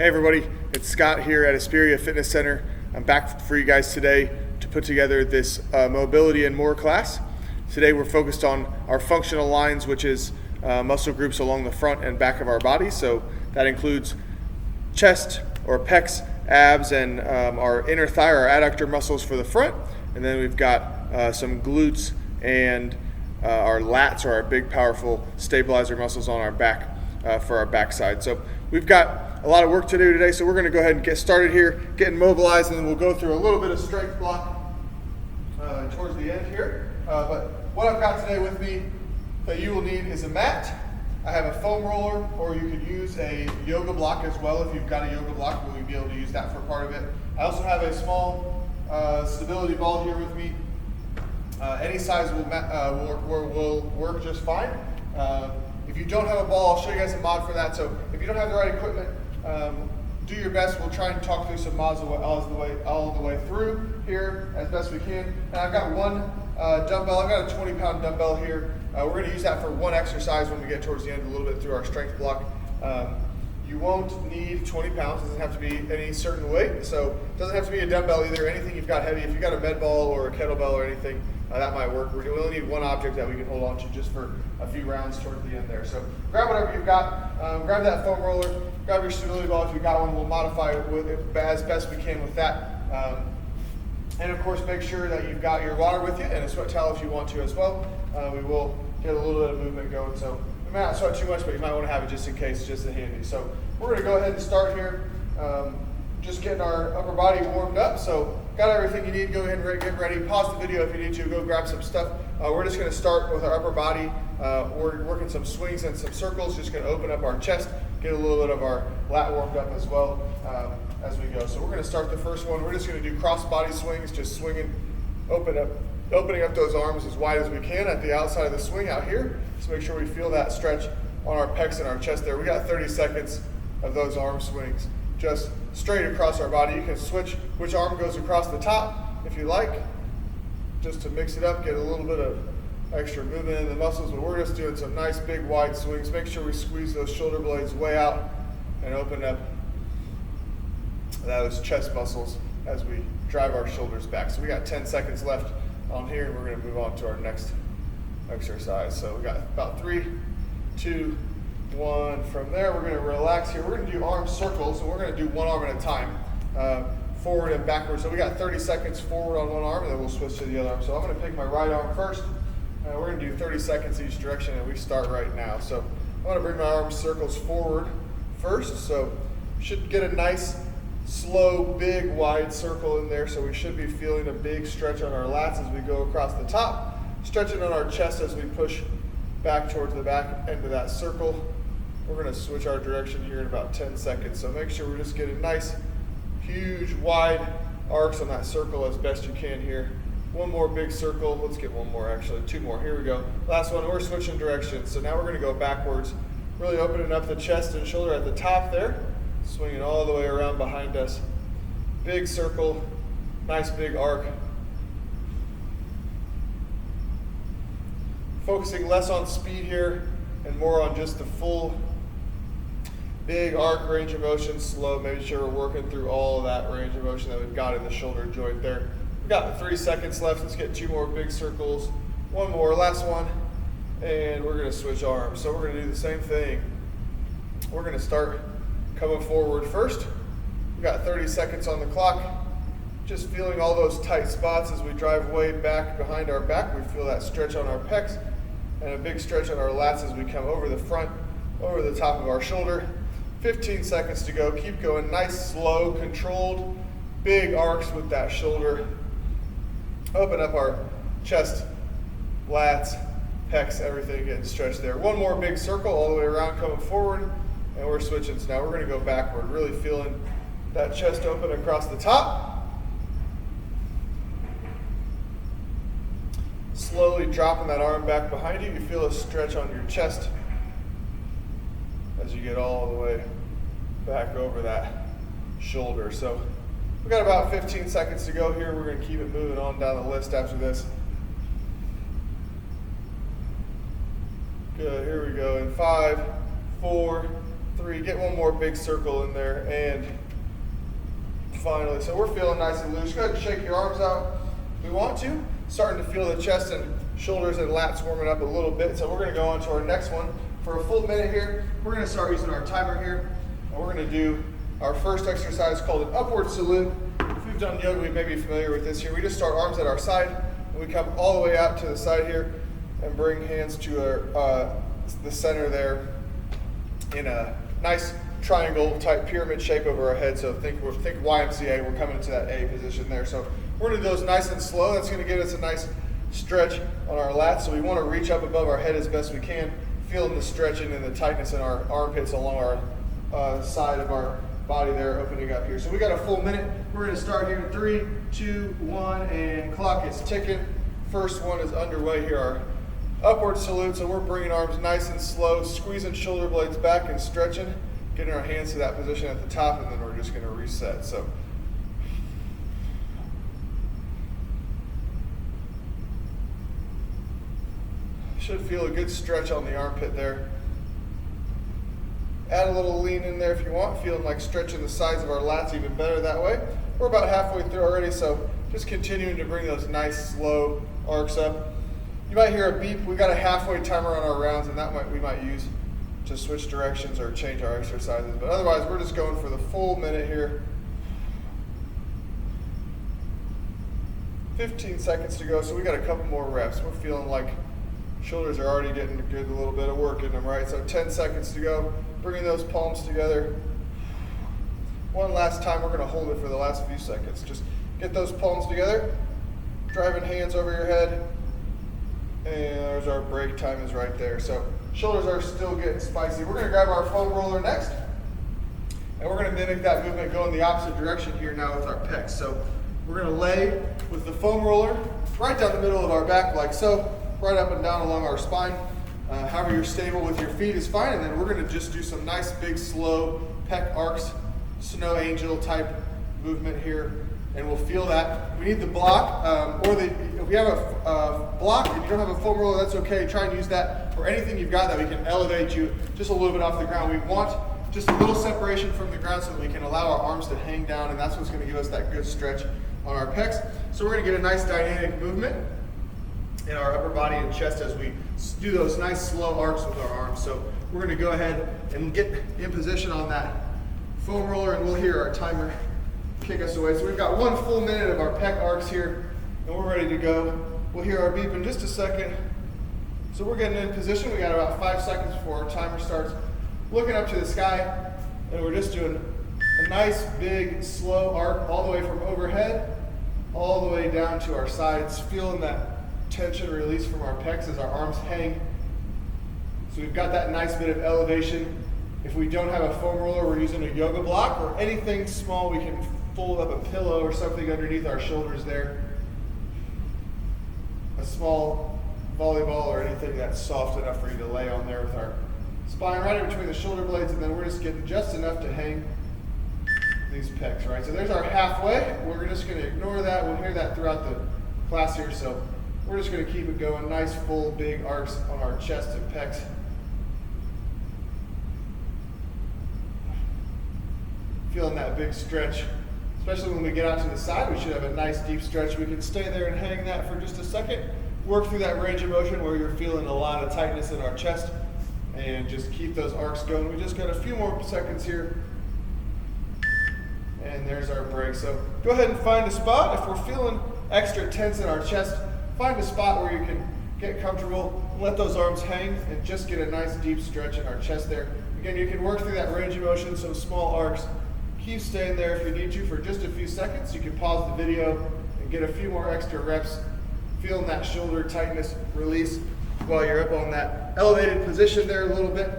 Hey everybody, it's Scott here at Aspiria Fitness Center. I'm back for you guys today to put together this mobility and more class. Today we're focused on our functional lines, which is muscle groups along the front and back of our body. So that includes chest or pecs, abs, and our inner thigh, our adductor muscles for the front. And then we've got some glutes and our lats, or our big powerful stabilizer muscles on our back for our backside. So we've got a lot of work to do today, so we're going to go ahead and get started here, getting mobilized, and then we'll go through a little bit of strength block towards the end here. But what I've got today with me that you will need is a mat. I have a foam roller, or you could use a yoga block as well. If you've got a yoga block, we'll be able to use that for part of it. I also have a small stability ball here with me. Any size will work just fine. If you don't have a ball, I'll show you guys a mod for that. So if you don't have the right equipment, do your best. We'll try and talk through some mods all the way through here as best we can. And I've got one dumbbell. I've got a 20-pound dumbbell here. We're going to use that for one exercise when we get towards the end, a little bit through our strength block. You won't need 20 pounds. It doesn't have to be any certain weight. So it doesn't have to be a dumbbell either. Anything you've got heavy. If you've got a med ball or a kettlebell or anything, that might work. We only need one object that we can hold on to just for a few rounds towards the end there. So grab whatever you've got. Grab that foam roller. Grab your stability ball if you've got one. We'll modify it as best we can with that. And of course, make sure that you've got your water with you and a sweat towel if you want to as well. We will get a little bit of movement going. So you might not sweat too much, but you might want to have it just in case, just to handy. So we're going to go ahead and start here. Just getting our upper body warmed up. So got everything you need. Go ahead and get ready. Pause the video if you need to. Go grab some stuff. We're just going to start with our upper body. We're working some swings and some circles. Just going to open up our chest, get a little bit of our lat warmed up as well as we go. So we're going to start the first one. We're just going to do cross body swings, just swinging, opening up those arms as wide as we can at the outside of the swing out here. Just make sure we feel that stretch on our pecs and our chest there. We got 30 seconds of those arm swings, just straight across our body. You can switch which arm goes across the top if you like, just to mix it up, get a little bit of extra movement in the muscles. But we're just doing some nice big wide swings. Make sure we squeeze those shoulder blades way out and open up those chest muscles as we drive our shoulders back. So we got 10 seconds left on here, and we're going to move on to our next exercise. So we got about 3, 2, 1. From there, we're going to relax here. We're going to do arm circles, and we're going to do one arm at a time, forward and backwards. So we got 30 seconds forward on one arm, and then we'll switch to the other arm. So I'm going to pick my right arm first. We're going to do 30 seconds each direction, and we start right now. So I want to bring my arm circles forward first. So you should get a nice, slow, big, wide circle in there. So we should be feeling a big stretch on our lats as we go across the top, stretching on our chest as we push back towards the back end of that circle. We're going to switch our direction here in about 10 seconds. So make sure we're just getting nice, huge, wide arcs on that circle as best you can here. One more big circle. Let's get one more, actually. 2 more. Here we go. Last one. We're switching directions. So now we're going to go backwards, really opening up the chest and shoulder at the top there, swinging all the way around behind us. Big circle, nice big arc. Focusing less on speed here and more on just the full big arc range of motion, slow, making sure we're working through all of that range of motion that we've got in the shoulder joint there. We've got 3 seconds left. Let's get 2 more big circles. 1 more, last one. And we're going to switch arms. So we're going to do the same thing. We're going to start coming forward first. We've got 30 seconds on the clock. Just feeling all those tight spots as we drive way back behind our back. We feel that stretch on our pecs and a big stretch on our lats as we come over the front, over the top of our shoulder. 15 seconds to go. Keep going. Nice, slow, controlled, big arcs with that shoulder. Open up our chest, lats, pecs, everything getting stretched there. 1 more big circle all the way around coming forward, and we're switching. So now we're going to go backward, really feeling that chest open across the top. Slowly dropping that arm back behind you. You feel a stretch on your chest as you get all the way back over that shoulder. So we've got about 15 seconds to go here. We're going to keep it moving on down the list after this. Good, here we go. In 5, 4, 3, 3, get one more big circle in there, and finally, so we're feeling nice and loose. Go ahead and shake your arms out if you want to. Starting to feel the chest and shoulders and lats warming up a little bit. So we're gonna go on to our next one. For a full minute here, we're gonna start using our timer here, and we're gonna do our first exercise called an upward salute. If we've done yoga, we may be familiar with this here. We just start arms at our side, and we come all the way out to the side here, and bring hands to our, the center there in a nice triangle type pyramid shape over our head. So think YMCA, we're coming into that A position there. So we're gonna do those nice and slow. That's gonna give us a nice stretch on our lats. So we wanna reach up above our head as best we can, feeling the stretching and the tightness in our armpits along our side of our body there, opening up here. So we got a full minute. We're gonna start here in 3, 2, 1, and clock is ticking. First one is underway here, our upward salute. So we're bringing arms nice and slow, squeezing shoulder blades back and stretching, getting our hands to that position at the top, and then we're just gonna reset. So should feel a good stretch on the armpit there. Add a little lean in there if you want, feeling like stretching the sides of our lats even better that way. We're about halfway through already, so just continuing to bring those nice slow arcs up. You might hear a beep. We got a halfway timer on our rounds, and that we might use to switch directions or change our exercises. But otherwise, we're just going for the full minute here. 15 seconds to go, so we got a couple more reps. We're feeling like shoulders are already getting a little bit of work in them, right? So 10 seconds to go. Bringing those palms together. One last time, we're gonna hold it for the last few seconds. Just get those palms together, driving hands over your head, and there's our break time is right there. So shoulders are still getting spicy. We're gonna grab our foam roller next, and we're gonna mimic that movement going the opposite direction here now with our pecs. So we're gonna lay with the foam roller right down the middle of our back like so, right up and down along our spine. However you're stable with your feet is fine, and then we're gonna just do some nice big slow Pec Arcs, snow angel type movement here, and we'll feel that. We need the block, if we have a block and you don't have a foam roller, that's okay. Try and use that for anything you've got that we can elevate you just a little bit off the ground. We want just a little separation from the ground so that we can allow our arms to hang down, and that's what's gonna give us that good stretch on our pecs. So we're gonna get a nice dynamic movement in our upper body and chest as we do those nice slow arcs with our arms. So we're gonna go ahead and get in position on that foam roller, and we'll hear our timer kick us away. So we've got one full minute of our Pec Arcs here, and we're ready to go. We'll hear our beep in just a second. So we're getting in position. We got about 5 seconds before our timer starts. Looking up to the sky, and we're just doing a nice big slow arc all the way from overhead all the way down to our sides, feeling that tension release from our pecs as our arms hang. So we've got that nice bit of elevation. If we don't have a foam roller, we're using a yoga block or anything small. We can fold up a pillow or something underneath our shoulders there. A small volleyball or anything that's soft enough for you to lay on there with our spine right in between the shoulder blades, and then we're just getting just enough to hang these pecs, right? So there's our halfway. We're just gonna ignore that. We'll hear that throughout the class here. So we're just gonna keep it going. Nice full big arcs on our chest and pecs. Feeling that big stretch, especially when we get out to the side. We should have a nice deep stretch. We can stay there and hang that for just a second. Work through that range of motion where you're feeling a lot of tightness in our chest, and just keep those arcs going. We just got a few more seconds here. And there's our break. So go ahead and find a spot. If we're feeling extra tense in our chest, find a spot where you can get comfortable, let those arms hang, and just get a nice deep stretch in our chest there. Again, you can work through that range of motion, so small arcs. Keep staying there if you need to for just a few seconds. You can pause the video and get a few more extra reps, feeling that shoulder tightness release while you're up on that elevated position there a little bit.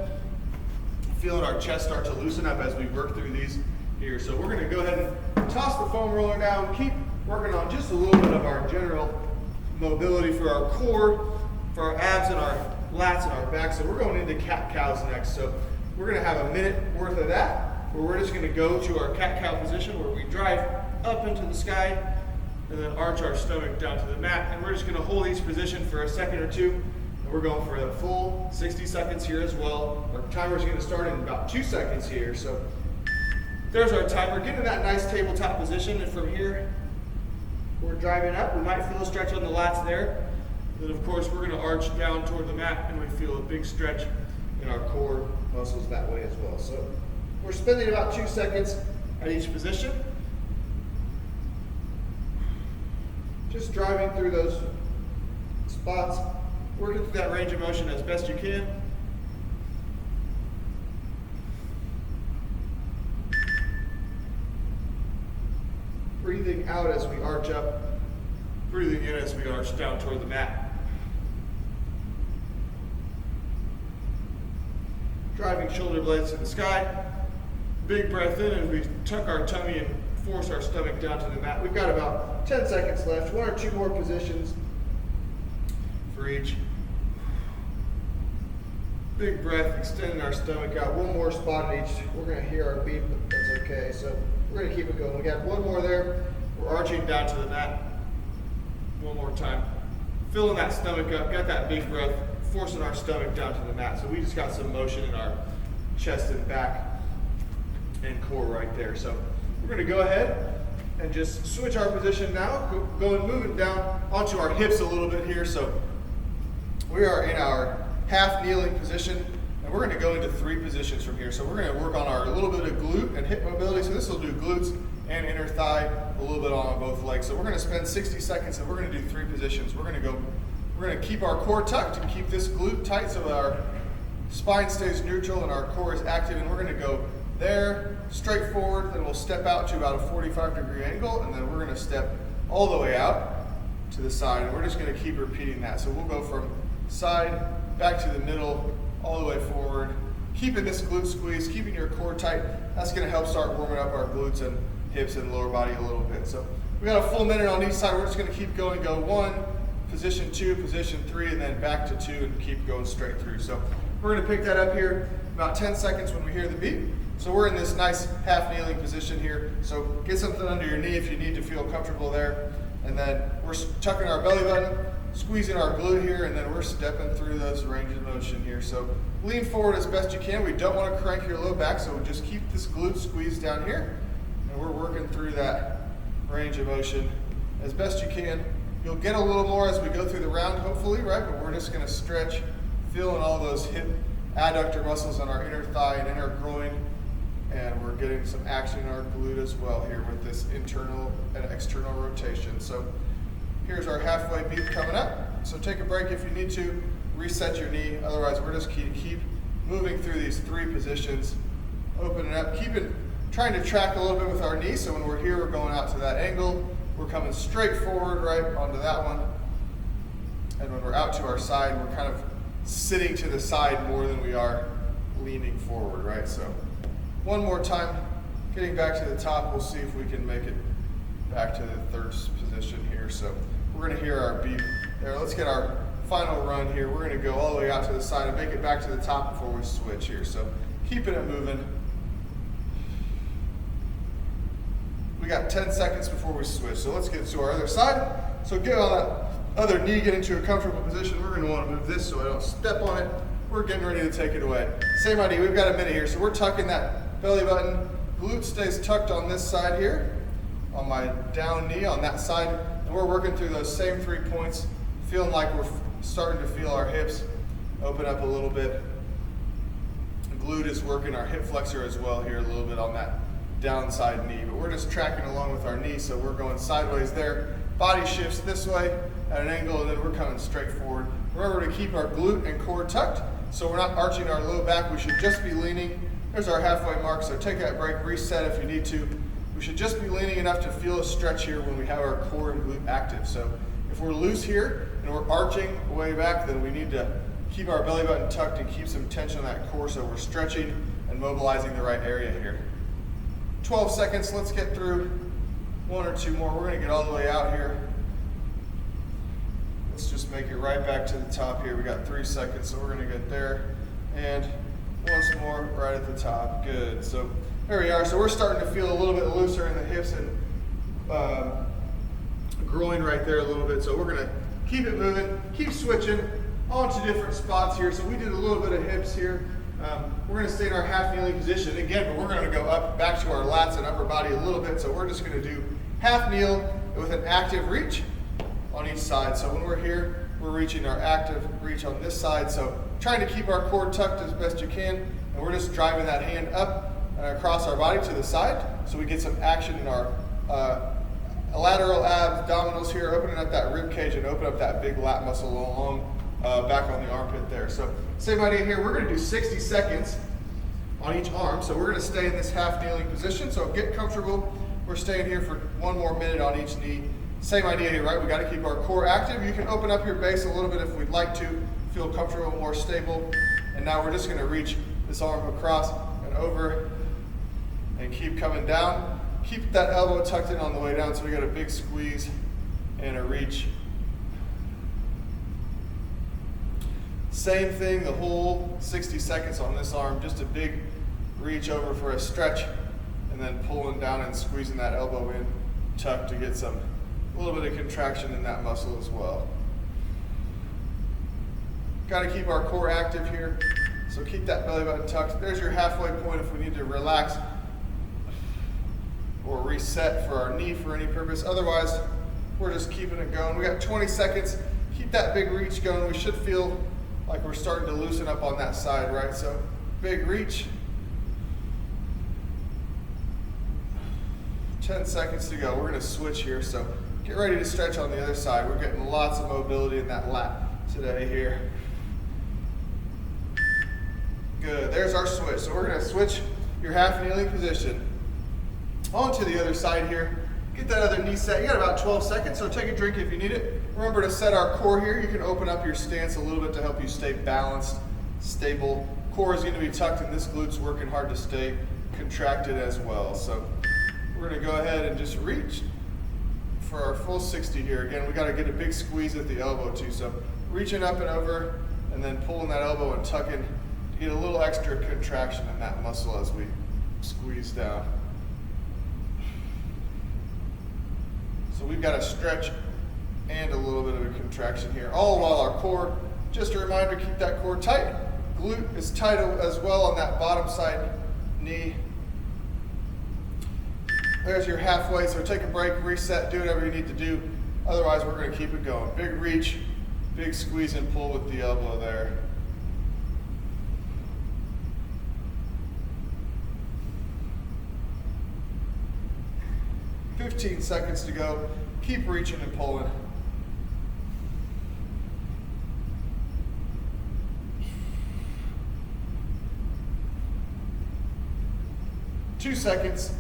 Feeling our chest start to loosen up as we work through these here. So we're gonna go ahead and toss the foam roller down and keep working on just a little bit of our general mobility for our core, for our abs and our lats and our back. So we're going into cat-cows next. So we're gonna have a minute worth of that, where we're just gonna go to our cat-cow position where we drive up into the sky and then arch our stomach down to the mat. And we're just gonna hold each position for a second or two. And And we're going for a full 60 seconds here as well. Our timer's gonna start in about 2 seconds here. So there's our timer. Get in that nice tabletop position, and from here, we're driving up. We might feel a stretch on the lats there. Then of course, we're gonna arch down toward the mat, and we feel a big stretch in our core muscles that way as well. So we're spending about 2 seconds at each position. Just driving through those spots, working through that range of motion as best you can. Breathing out as we arch up, breathing in as we arch down toward the mat. Driving shoulder blades to the sky. Big breath in as we tuck our tummy and force our stomach down to the mat. We've got about 10 seconds left, 1 or 2 more positions for each. Big breath, extending our stomach out. 1 more spot at each. We're gonna hear our beat, but that's okay. So we're gonna keep it going. We got 1 more there. We're arching down to the mat. 1 more time. Filling that stomach up, got that big breath, forcing our stomach down to the mat. So we just got some motion in our chest and back and core right there. So we're gonna go ahead and just switch our position now. Going moving down onto our hips a little bit here. So we are in our half kneeling position, and we're gonna go into 3 positions from here. So we're gonna work on our little bit of glute and hip mobility. So this will do glutes and inner thigh, a little bit on both legs. So we're gonna spend 60 seconds and we're gonna do 3 positions. We're gonna keep our core tucked and keep this glute tight so our spine stays neutral and our core is active, and we're gonna go there, straight forward, then we'll step out to about a 45-degree angle, and then we're gonna step all the way out to the side, and we're just gonna keep repeating that. So we'll go from side, back to the middle, all the way forward, keeping this glute squeeze, keeping your core tight. That's gonna help start warming up our glutes and hips and lower body a little bit. So we got a full minute on each side. We're just gonna keep going, go 1, position 2, position 3, and then back to 2, and keep going straight through. So we're gonna pick that up here about 10 seconds when we hear the beat. So we're in this nice half kneeling position here. So get something under your knee if you need to feel comfortable there. And then we're tucking our belly button, squeezing our glute here, and then we're stepping through those range of motion here. So lean forward as best you can. We don't want to crank your low back, so just keep this glute squeezed down here. And we're working through that range of motion as best you can. You'll get a little more as we go through the round, hopefully, right? But we're just gonna stretch, feeling all those hip adductor muscles on our inner thigh and inner groin. And we're getting some action in our glute as well here with this internal and external rotation. So here's our halfway beat coming up. So take a break if you need to, reset your knee. Otherwise, we're just keep moving through these 3 positions, opening up, trying to track a little bit with our knee. So when we're here, we're going out to that angle. We're coming straight forward, right, onto that one. And when we're out to our side, we're kind of sitting to the side more than we are leaning forward, right? So 1 more time, getting back to the top. We'll see if we can make it back to the 3rd position here. So we're gonna hear our beat there. Let's get our final run here. We're gonna go all the way out to the side and make it back to the top before we switch here. So keeping it moving. We got 10 seconds before we switch. So let's get to our other side. So get on that other knee, get into a comfortable position. We're gonna wanna move this so I don't step on it. We're getting ready to take it away. Same idea, we've got a minute here. So we're tucking that belly button. Glute stays tucked on this side here, on my down knee on that side. And we're working through those same 3 points, feeling like we're starting to feel our hips open up a little bit. The glute is working our hip flexor as well here a little bit on that downside knee. But we're just tracking along with our knee, so we're going sideways there. Body shifts this way at an angle, and then we're coming straight forward. Remember to keep our glute and core tucked, so we're not arching our low back. We should just be leaning. There's our halfway mark, so take that break, reset if you need to. We should just be leaning enough to feel a stretch here when we have our core and glute active. So if we're loose here and we're arching way back, then we need to keep our belly button tucked and keep some tension on that core so we're stretching and mobilizing the right area here. 12 seconds, let's get through 1 or 2 more. We're gonna get all the way out here. Let's just make it right back to the top here. We got 3 seconds, so we're gonna get there. And once more, right at the top, good. So there we are. So we're starting to feel a little bit looser in the hips and groin right there a little bit. So we're gonna keep it moving, keep switching on to different spots here. So we did a little bit of hips here. We're going to stay in our half kneeling position again, but we're going to go up back to our lats and upper body a little bit. So we're just going to do half kneel with an active reach on each side. So when we're here, we're reaching our active reach on this side. So trying to keep our core tucked as best you can, and we're just driving that hand up and across our body to the side, so we get some action in our lateral abdominals here, opening up that rib cage and open up that big lat muscle along back on the armpit there. So same idea here. We're going to do 60 seconds on each arm. So we're going to stay in this half kneeling position. So get comfortable. We're staying here for 1 more minute on each knee. Same idea here, right? We got to keep our core active. You can open up your base a little bit if we'd like to, feel comfortable, more stable. And now we're just going to reach this arm across and over and keep coming down. Keep that elbow tucked in on the way down, so we got a big squeeze and a reach. Same thing the whole 60 seconds on this arm, just a big reach over for a stretch, and then pulling down and squeezing that elbow in, tucked to get a little bit of contraction in that muscle as well. Got to keep our core active here, so keep that belly button tucked. There's your halfway point if we need to relax or reset for our knee for any purpose. Otherwise, we're just keeping it going. We got 20 seconds. Keep that big reach going. We should feel like we're starting to loosen up on that side, right? So big reach. 10 seconds to go. We're going to switch here. So get ready to stretch on the other side. We're getting lots of mobility in that lat today here. Good. There's our switch. So we're going to switch your half kneeling position onto the other side here. Get that other knee set. You got about 12 seconds, so take a drink if you need it. Remember to set our core here. You can open up your stance a little bit to help you stay balanced, stable. Core is going to be tucked, and this glute's working hard to stay contracted as well. So we're going to go ahead and just reach for our full 60 here. Again, we got to get a big squeeze at the elbow too. So reaching up and over, and then pulling that elbow and tucking to get a little extra contraction in that muscle as we squeeze down. So we've got a stretch and a little bit of a contraction here, all while our core, just a reminder, keep that core tight. Glute is tight as well on that bottom side knee. There's your halfway, so take a break, reset, do whatever you need to do. Otherwise, we're going to keep it going. Big reach, big squeeze and pull with the elbow there. $15 seconds to go. Keep reaching and pulling. Two seconds.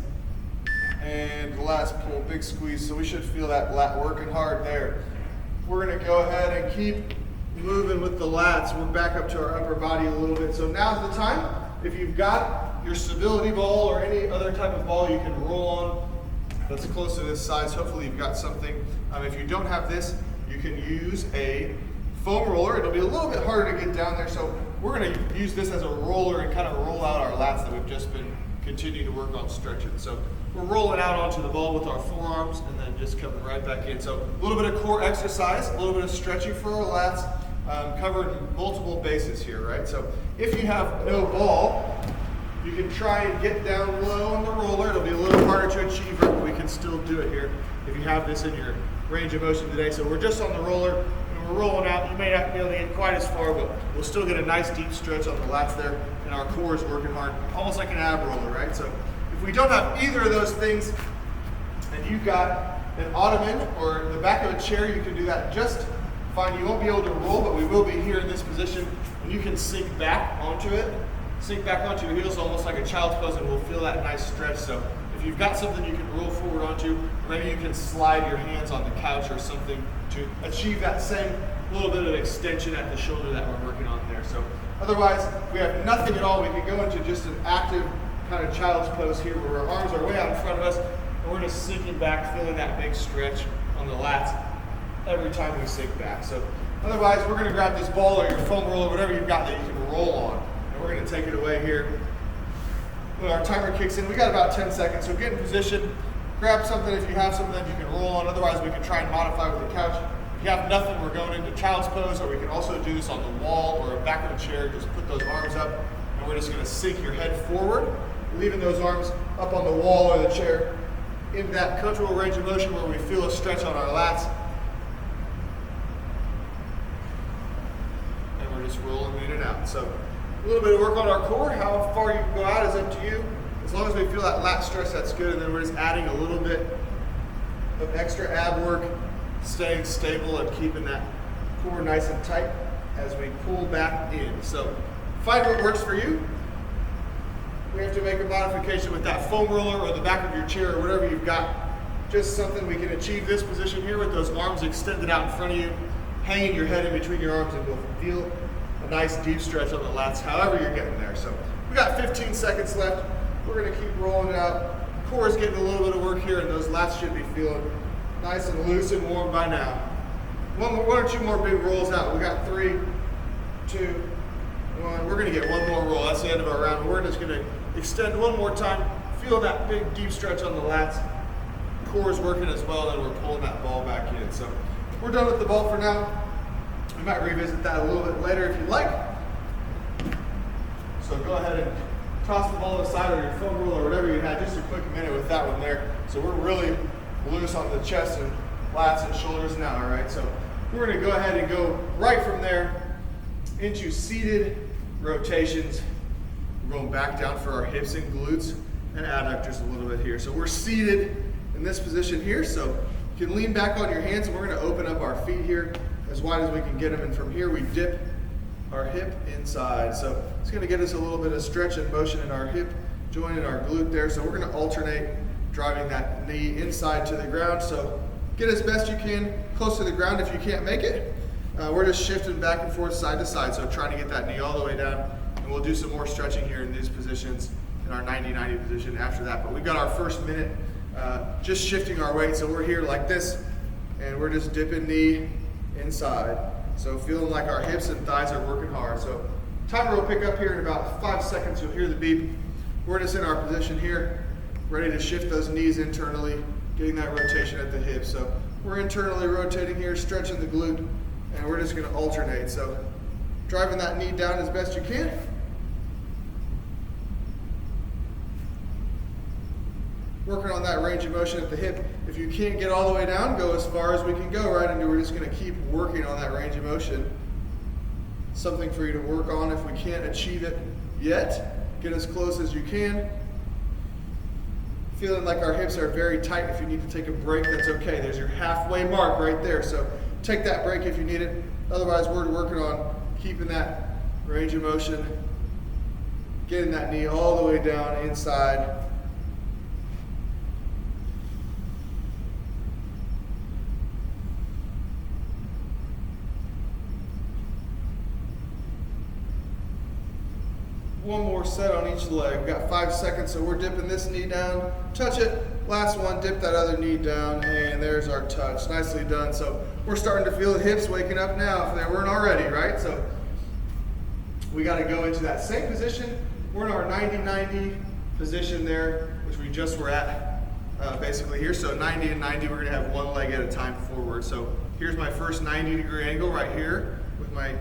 And the last pull, big squeeze. So we should feel that lat working hard there. We're going to go ahead and keep moving with the lats. We're back up to our upper body a little bit. So now's the time. If you've got your stability ball or any other type of ball you can roll on that's close to this size, hopefully you've got something. If you don't have this, you can use a foam roller. It'll be a little bit harder to get down there, so we're going to use this as a roller and kind of roll out our lats that we've just been continuing to work on stretching. So we're rolling out onto the ball with our forearms and then just coming right back in. So a little bit of core exercise, a little bit of stretching for our lats, covering multiple bases here, right? So if you have no ball, you can try and get down low on the roller. It'll be a little harder to achieve, but we can still do it here if you have this in your range of motion today. So we're just on the roller and we're rolling out. You may not be able to get quite as far, but we'll still get a nice deep stretch on the lats there, and our core is working hard, almost like an ab roller, right? So if we don't have either of those things, and you've got an Ottoman or the back of a chair, you can do that just fine. You won't be able to roll, but we will be here in this position, and you can sink back onto it. Sink back onto your heels almost like a child's pose, and we'll feel that nice stretch. So if you've got something you can roll forward onto, maybe you can slide your hands on the couch or something to achieve that same little bit of extension at the shoulder that we're working on there. So otherwise, we have nothing at all. We can go into just an active kind of child's pose here where our arms are way out in front of us, and we're just sinking back, feeling that big stretch on the lats every time we sink back. So otherwise, we're going to grab this ball or your foam roller, whatever you've got that you can roll on. We're going to take it away here. When our timer kicks in, we got about 10 seconds, so get in position. Grab something if you have something that you can roll on. Otherwise, we can try and modify with the couch. If If you have nothing, we're going into child's pose, or we can also do this on the wall or the back of a chair. Just put those arms up, and we're just gonna sink your head forward, leaving those arms up on the wall or the chair in that comfortable range of motion where we feel a stretch on our lats. And we're just rolling in and out. So a little bit of work on our core. How far you can go out is up to you. As long as we feel that lat stretch, that's good. And then we're just adding a little bit of extra ab work, staying stable and keeping that core nice and tight as we pull back in. So find what works for you. We have to make a modification with that foam roller or the back of your chair or whatever you've got. Just something we can achieve this position here with those arms extended out in front of you, hanging your head in between your arms, and we'll feel a nice deep stretch on the lats, however you're getting there. So we got 15 seconds left. We're gonna keep rolling it out. Core is getting a little bit of work here, and those lats should be feeling nice and loose and warm by now. One or two more big rolls out. We got 3, 2, 1. We're gonna get one more roll. That's the end of our round. We're just gonna extend one more time. Feel that big deep stretch on the lats. Core is working as well, and we're pulling that ball back in. So we're done with the ball for now. We might revisit that a little bit later if you'd like. So go ahead and toss the ball aside, or your foam roller or whatever you had. Just a quick minute with that one there. So we're really loose on the chest and lats and shoulders now, all right? So we're gonna go ahead and go right from there into seated rotations. We're going back down for our hips and glutes and adductors a little bit here. So we're seated in this position here. So you can lean back on your hands, and we're gonna open up our feet here as wide as we can get them. And from here, we dip our hip inside. So it's gonna get us a little bit of stretch and motion in our hip, joining our glute there. So we're gonna alternate driving that knee inside to the ground. So get as best you can close to the ground. If you can't make it, we're just shifting back and forth side to side. So trying to get that knee all the way down. And we'll do some more stretching here in these positions in our 90-90 position after that. But we've got our first minute just shifting our weight. So we're here like this, and we're just dipping knee inside. So feeling like our hips and thighs are working hard. So timer will pick up here in about 5 seconds. You'll hear the beep. We're just in our position here, ready to shift those knees internally, getting that rotation at the hips. So we're internally rotating here, stretching the glute, and we're just gonna alternate. So driving that knee down as best you can. Working on that range of motion at the hip. If you can't get all the way down, go as far as we can go, right? And we're just gonna keep working on that range of motion. Something for you to work on if we can't achieve it yet. Get as close as you can. Feeling like our hips are very tight. If you need to take a break, that's okay. There's your halfway mark right there. So take that break if you need it. Otherwise, we're working on keeping that range of motion, getting that knee all the way down inside. One more set on each leg. We've got 5 seconds, so we're dipping this knee down, touch it. Last one, dip that other knee down, and there's our touch. Nicely done. So we're starting to feel the hips waking up now if they weren't already, right? So we got to go into that same position. We're in our 90-90 position there, which we just were at basically here. So 90 and 90, we're going to have one leg at a time forward. So here's my first 90-degree angle right here with my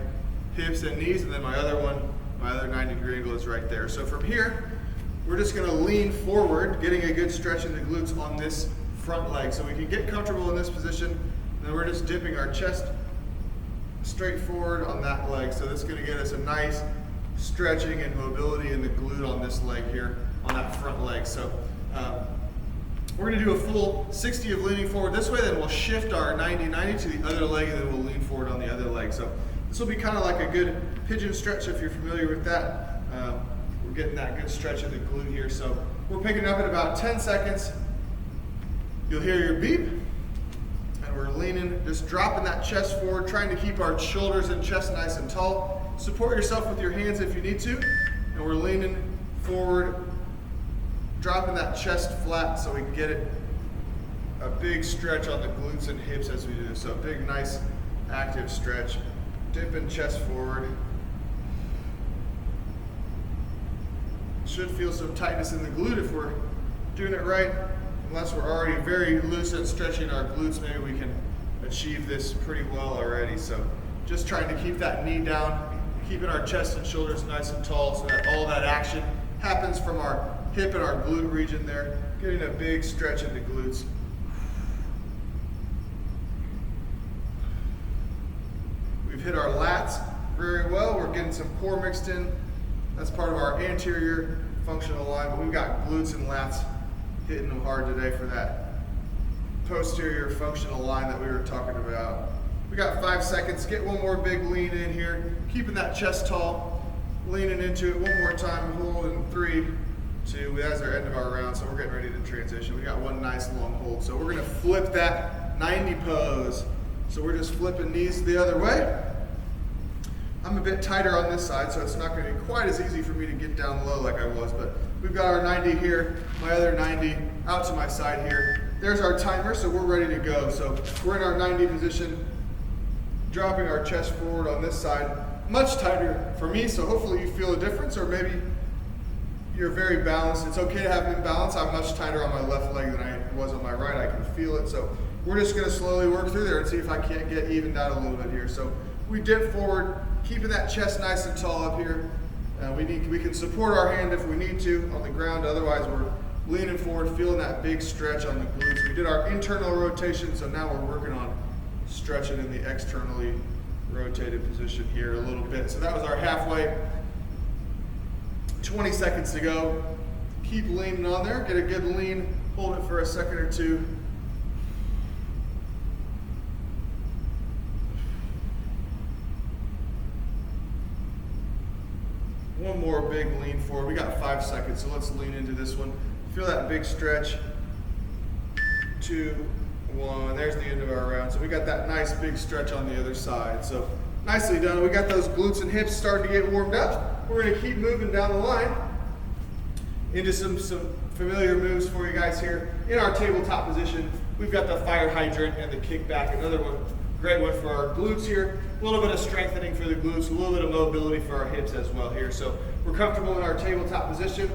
hips and knees, and then my other 90-degree angle is right there. So from here, we're just gonna lean forward, getting a good stretch in the glutes on this front leg. So we can get comfortable in this position, and then we're just dipping our chest straight forward on that leg. So this is gonna get us a nice stretching and mobility in the glute on this leg here, on that front leg. So we're gonna do a full 60 of leaning forward this way, then we'll shift our 90-90 to the other leg, and then we'll lean forward on the other leg. So this will be kind of like a good pigeon stretch if you're familiar with that. We're getting that good stretch of the glute here. So we're picking up at about 10 seconds. You'll hear your beep, and we're leaning, just dropping that chest forward, trying to keep our shoulders and chest nice and tall. Support yourself with your hands if you need to, and we're leaning forward, dropping that chest flat so we can get it a big stretch on the glutes and hips as we do. So a big, nice, active stretch. Dipping chest forward. Should feel some tightness in the glute if we're doing it right. Unless we're already very loose and stretching our glutes, maybe we can achieved this pretty well already. So just trying to keep that knee down, keeping our chest and shoulders nice and tall so that all that action happens from our hip and our glute region there, getting a big stretch in the glutes. We've hit our lats very well. We're getting some core mixed in. That's part of our anterior functional line, but we've got glutes and lats hitting them hard today for that posterior functional line that we were talking about. We got 5 seconds. Get one more big lean in here, keeping that chest tall, leaning into it one more time, hold in 3, 2, that's our end of our round, so we're getting ready to transition. We got one nice long hold. So we're gonna flip that 90 pose. So we're just flipping knees the other way. I'm a bit tighter on this side, so it's not gonna be quite as easy for me to get down low like I was, but we've got our 90 here, my other 90 out to my side here. There's our timer, so we're ready to go. So we're in our 90 position, dropping our chest forward on this side, much tighter for me, so hopefully you feel a difference, or maybe you're very balanced. It's okay to have imbalance. I'm much tighter on my left leg than I was on my right. I can feel it. So we're just gonna slowly work through there and see if I can't get evened out a little bit here. So we dip forward, keeping that chest nice and tall up here. We can support our hand if we need to on the ground. Otherwise, we're leaning forward, feeling that big stretch on the glutes. We did our internal rotation, so now we're working on stretching in the externally rotated position here a little bit. So that was our halfway. 20 seconds to go. Keep leaning on there. Get a good lean. Hold it for a second or two. One more big lean forward. We got 5 seconds, so let's lean into this one. Feel that big stretch. 2, 1. There's the end of our round. So we got that nice big stretch on the other side. So nicely done. We got those glutes and hips starting to get warmed up. We're going to keep moving down the line into some familiar moves for you guys here. In our tabletop position, we've got the fire hydrant and the kickback. Another one, great one for our glutes here. A little bit of strengthening for the glutes, a little bit of mobility for our hips as well here. So we're comfortable in our tabletop position.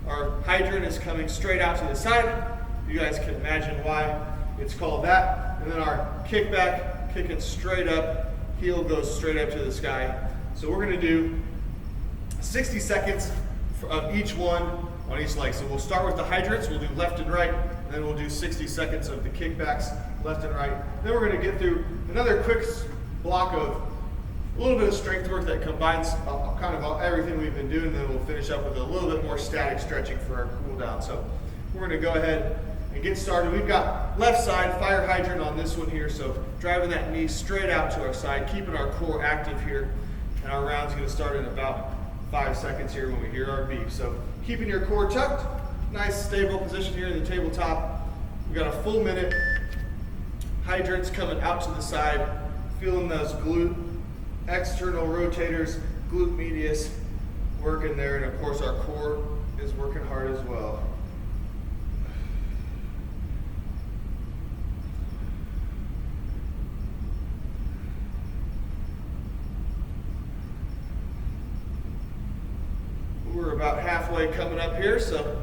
Our hydrant is coming straight out to the side. You guys can imagine why it's called that. And then our kickback, kicking straight up, heel goes straight up to the sky. So we're gonna do 60 seconds of each one on each leg. So we'll start with the hydrants, we'll do left and right, and then we'll do 60 seconds of the kickbacks, left and right. Then we're gonna get through another quick block of a little bit of strength work that combines kind of everything we've been doing, and then we'll finish up with a little bit more static stretching for our cool down. So we're gonna go ahead and get started. We've got left side fire hydrant on this one here, so driving that knee straight out to our side, keeping our core active here, and our round's gonna start in about 5 seconds here when we hear our beep. So keeping your core tucked, nice stable position here in the tabletop. We've got a full minute. Hydrants coming out to the side, feeling those glute external rotators, glute medius working there, and of course our core is working hard as well. We're about halfway coming up here, so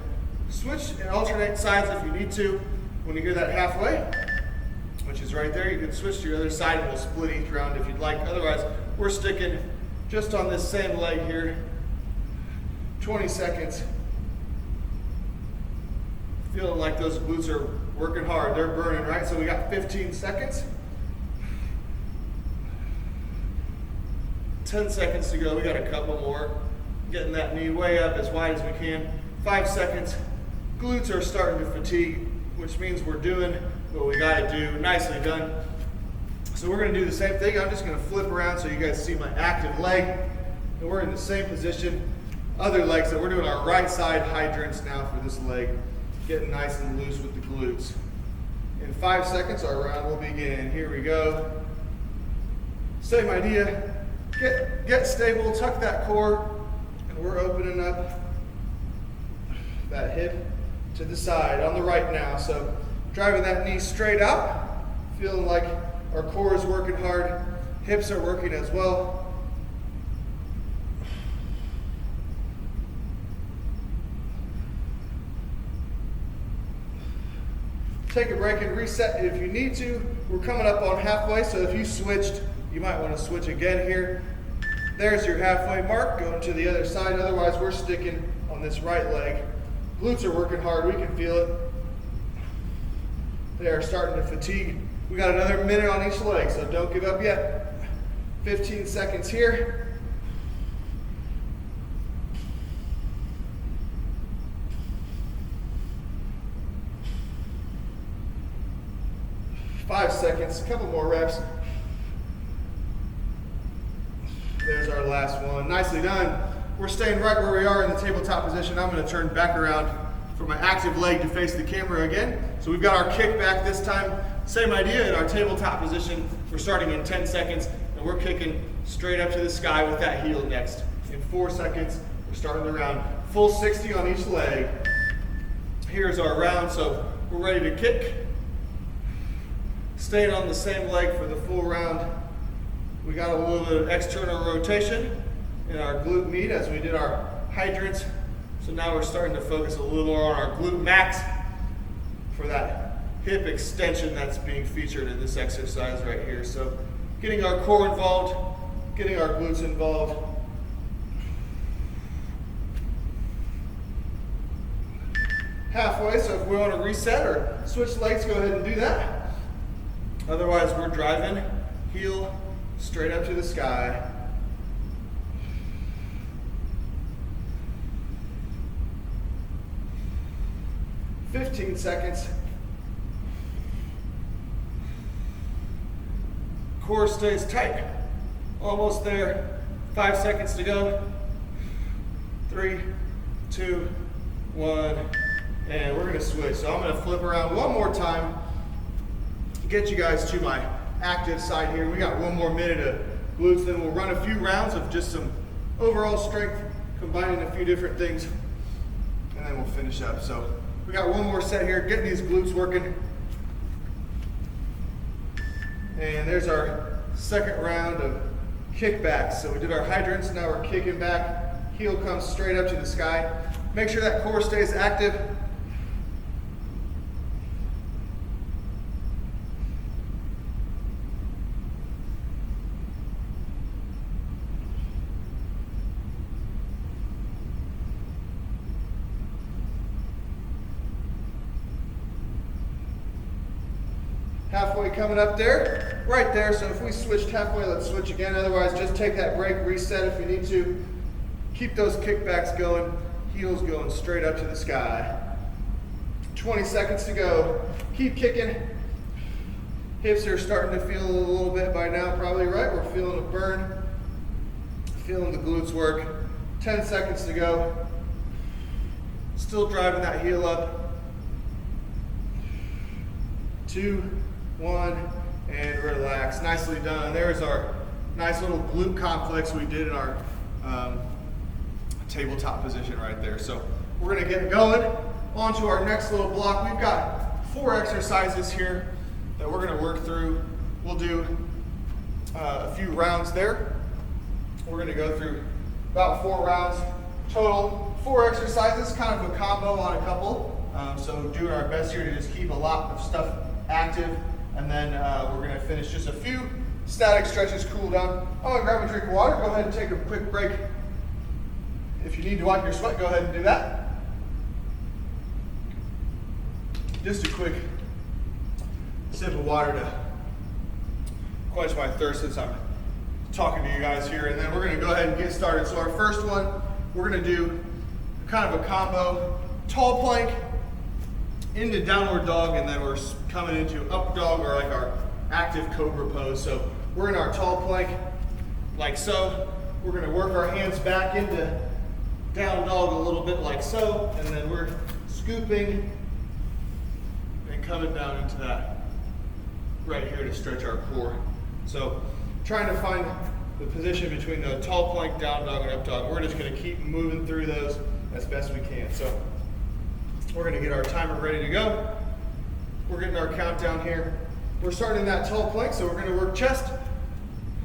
switch and alternate sides if you need to. When you hear that halfway, which is right there, you can switch to your other side and we'll split each round if you'd like. Otherwise, we're sticking just on this same leg here. 20 seconds. Feeling like those glutes are working hard. They're burning, right? So we got 15 seconds. 10 seconds to go. We got a couple more. Getting that knee way up as wide as we can. 5 seconds. Glutes are starting to fatigue, which means we're doing what we gotta do. Nicely done. So we're gonna do the same thing. I'm just gonna flip around so you guys see my active leg. And we're in the same position. Other legs, so we're doing our right side hydrants now for this leg. Getting nice and loose with the glutes. In 5 seconds, our round will begin. Here we go. Same idea. Get stable, tuck that core. We're opening up that hip to the side on the right now. So driving that knee straight out, feeling like our core is working hard, hips are working as well. take a break and reset if you need to. We're coming up on halfway, so if you switched, you might want to switch again here. There's your halfway mark, going to the other side. Otherwise, we're sticking on this right leg. Glutes are working hard, we can feel it. They are starting to fatigue. We got another minute on each leg, so don't give up yet. 15 seconds here. Five seconds, a couple more reps. There's our last one. Nicely done. We're staying right where we are in the tabletop position. I'm going to turn back around for my active leg to face the camera again. So we've got our kickback this time. Same idea in our tabletop position. We're starting in 10 seconds and we're kicking straight up to the sky with that heel next. In 4 seconds, we're starting the round. Full 60 on each leg. Here's our round, so we're ready to kick. Staying on the same leg for the full round. We got a little bit of external rotation in our glute med as we did our hydrants. So now we're starting to focus a little more on our glute max for that hip extension that's being featured in this exercise right here. So getting our core involved, getting our glutes involved. Halfway, so if we want to reset or switch legs, go ahead and do that. Otherwise, we're driving heel straight up to the sky. $15 seconds. Core stays tight. Almost there. 5 seconds to go. 3, 2, 1. And we're going to switch. So I'm going to flip around one more time. Get you guys to my active side here. We got one more minute of glutes, then we'll run a few rounds of just some overall strength, combining a few different things, and then we'll finish up. So we got one more set here, getting these glutes working. And there's our second round of kickbacks. So we did our hydrants, now we're kicking back. Heel comes straight up to the sky. Make sure that core stays active. Halfway coming up there, right there. So if we switched halfway, let's switch again. Otherwise, just take that break, reset if you need to. Keep those kickbacks going, heels going straight up to the sky. 20 seconds to go. Keep kicking. Hips are starting to feel a little bit by now, probably right. We're feeling a burn, feeling the glutes work. 10 seconds to go. Still driving that heel up. 2, 1, and relax. Nicely done. There's our nice little glute complex we did in our tabletop position right there. So we're going to get going on to our next little block. We've got 4 exercises here that we're going to work through. We'll do a few rounds there. We're going to go through about 4 rounds total. 4 exercises, kind of a combo on a couple. So doing our best here to just keep a lot of stuff active, and then we're going to finish just a few static stretches, cool down. I'm going to grab a drink of water. Go ahead and take a quick break. If you need to wipe your sweat, go ahead and do that. Just a quick sip of water to quench my thirst since I'm talking to you guys here, and then we're going to go ahead and get started. So our first one, we're going to do kind of a combo, tall plank into downward dog, and then we're coming into up dog, or like our active cobra pose. So we're in our tall plank like so. We're going to work our hands back into down dog a little bit like so, and then we're scooping and coming down into that right here to stretch our core. So trying to find the position between the tall plank, down dog, and up dog. We're just going to keep moving through those as best we can. So we're going to get our timer ready to go. We're getting our countdown here. We're starting that tall plank, so we're going to work chest.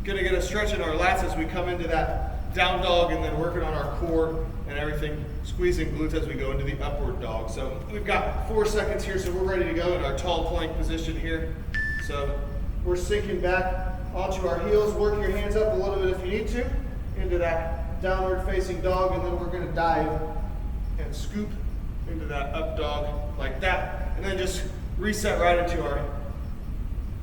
Going to get a stretch in our lats as we come into that down dog, and then working on our core and everything squeezing glutes as we go into the upward dog. So we've got 4 seconds here, so we're ready to go in our tall plank position here. So we're sinking back onto our heels. Work your hands up a little bit if you need to into that downward facing dog, and then we're going to dive and scoop into that up dog like that, and then just reset right into our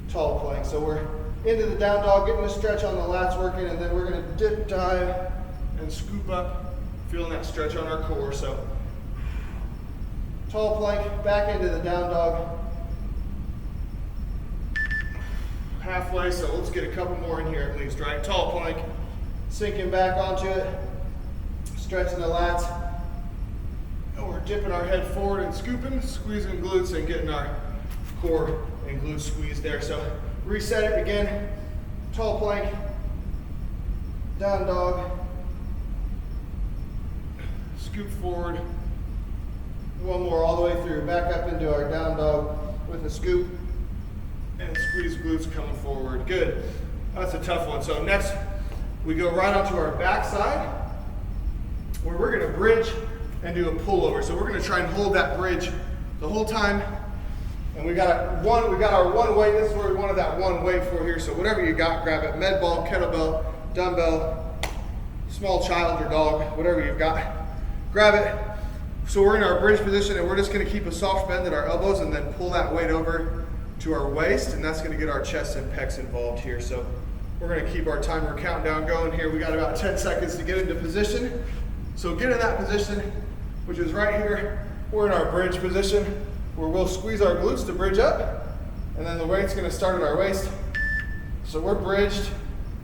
tall plank. So we're into the down dog, getting a stretch on the lats working, and then we're going to dip, dive, and scoop up, feeling that stretch on our core. So tall plank, back into the down dog. Halfway, so let's get a couple more in here at least, right? Tall plank, sinking back onto it, stretching the lats, and we're dipping our head forward and scooping, squeezing glutes and getting our core and glutes squeezed there. So reset it again, tall plank, down dog, scoop forward, one more all the way through, back up into our down dog with a scoop, and squeeze glutes coming forward. Good. That's a tough one. So next, we go right onto our back side, where we're going to bridge and do a pullover. So we're going to try and hold that bridge the whole time. And we got our one weight. This is where we wanted that one weight for here. So whatever you got, grab it. Med ball, kettlebell, dumbbell, small child or dog, whatever you've got. Grab it. So we're in our bridge position, and we're just going to keep a soft bend at our elbows and then pull that weight over to our waist, and that's going to get our chest and pecs involved here. So we're going to keep our timer countdown going here. We got about 10 seconds to get into position. So get in that position, which is right here. We're in our bridge position, where we'll squeeze our glutes to bridge up, and then the weight's going to start at our waist. So we're bridged,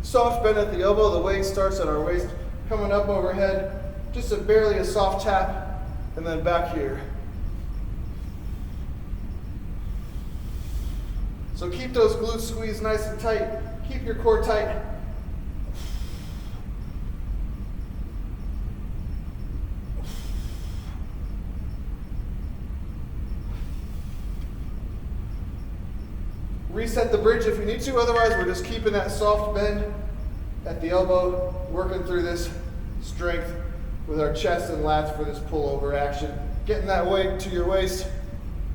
soft bend at the elbow, the weight starts at our waist, coming up overhead, just barely a soft tap, and then back here. So keep those glutes squeezed nice and tight. Keep your core tight. Reset the bridge if you need to, otherwise we're just keeping that soft bend at the elbow, working through this strength with our chest and lats for this pullover action. Getting that weight to your waist,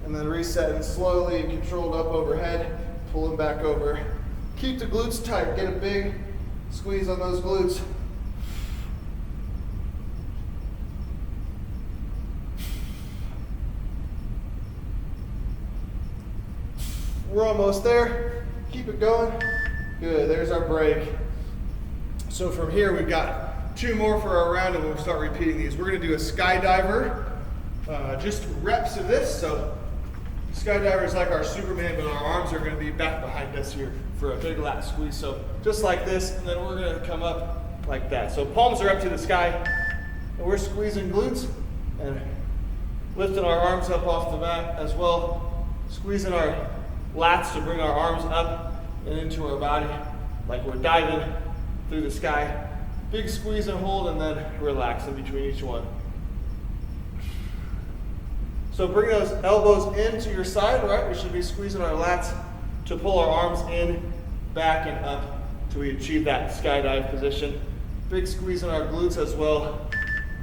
and then resetting slowly and controlled up overhead, pulling back over. Keep the glutes tight, get a big squeeze on those glutes. We're almost there. Keep it going. Good, there's our break. So from here we've got 2 more for our round, and we'll start repeating these. We're gonna do a skydiver, just reps of this. So skydiver is like our Superman, but our arms are gonna be back behind us here for a big lat squeeze. So just like this, and then we're gonna come up like that. So palms are up to the sky, and we're squeezing glutes and lifting our arms up off the mat as well, squeezing our lats to bring our arms up and into our body like we're diving through the sky. Big squeeze and hold, and then relax in between each one. So bring those elbows into your side, right? We should be squeezing our lats to pull our arms in, back, and up till we achieve that skydive position. Big squeeze in our glutes as well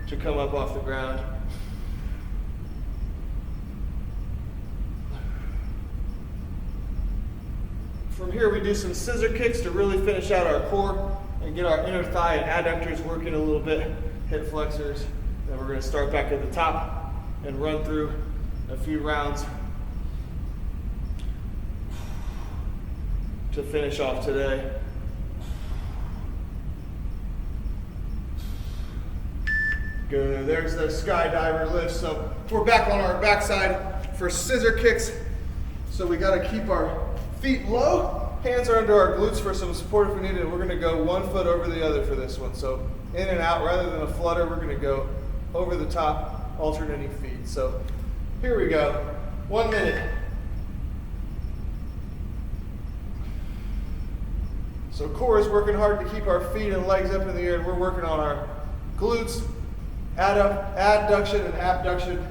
to come up off the ground. From here we do some scissor kicks to really finish out our core and get our inner thigh and adductors working a little bit, hip flexors. Then we're going to start back at the top and run through a few rounds to finish off today. Good, there's the Skydiver Lift. So we're back on our backside for scissor kicks. So we got to keep our feet low, hands are under our glutes for some support if we need it. We're going to go 1 foot over the other for this one. So in and out, rather than a flutter, we're going to go over the top, alternating feet. So here we go, 1 minute. So core is working hard to keep our feet and legs up in the air. We're working on our glutes, adduction and abduction.